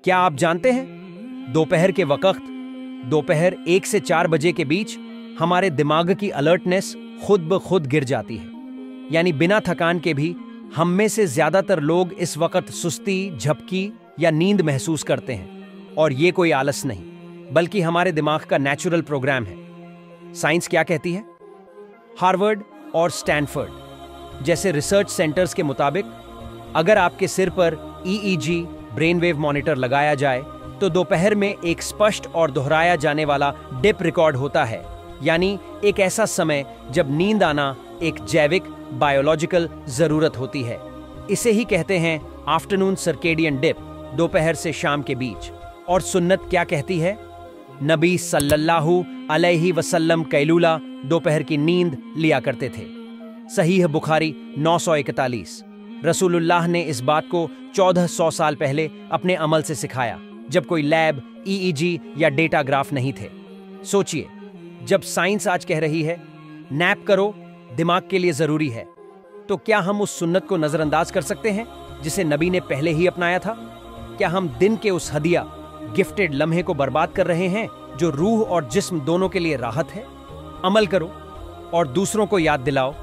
क्या आप जानते हैं, दोपहर के वक्त, दोपहर 1 से 4 बजे के बीच हमारे दिमाग की अलर्टनेस खुद ब खुद गिर जाती है। यानी बिना थकान के भी हम में से ज्यादातर लोग इस वक्त सुस्ती, झपकी या नींद महसूस करते हैं। और ये कोई आलस नहीं, बल्कि हमारे दिमाग का नेचुरल प्रोग्राम है। साइंस क्या कहती है? हार्वर्ड और स्टैनफोर्ड जैसे रिसर्च सेंटर्स के मुताबिक अगर आपके सिर पर ईईजी ब्रेन वेव मॉनिटर लगाया जाए तो दोपहर में एक स्पष्ट और दोहराया जाने वाला डिप रिकॉर्ड होता है। यानी एक ऐसा समय जब नींद आना एक जैविक बायोलॉजिकल जरूरत होती है। इसे ही कहते हैं आफ्टरनून सर्केडियन डिप, दोपहर से शाम के बीच। और सुन्नत क्या कहती है? नबी सल्लल्लाहु अलैहि वसल्लम कैलूला, दोपहर की नींद लिया करते थे। सहीह बुखारी 941। रसूलुल्लाह ने इस बात को 1400 साल पहले अपने अमल से सिखाया, जब कोई लैब, ईईजी या डेटा ग्राफ नहीं थे। सोचिए, जब साइंस आज कह रही है नैप करो, दिमाग के लिए जरूरी है, तो क्या हम उस सुन्नत को नजरअंदाज कर सकते हैं जिसे नबी ने पहले ही अपनाया था? क्या हम दिन के उस हदिया, गिफ्टेड लम्हे को बर्बाद कर रहे हैं जो रूह और जिस्म दोनों के लिए राहत है? अमल करो और दूसरों को याद दिलाओ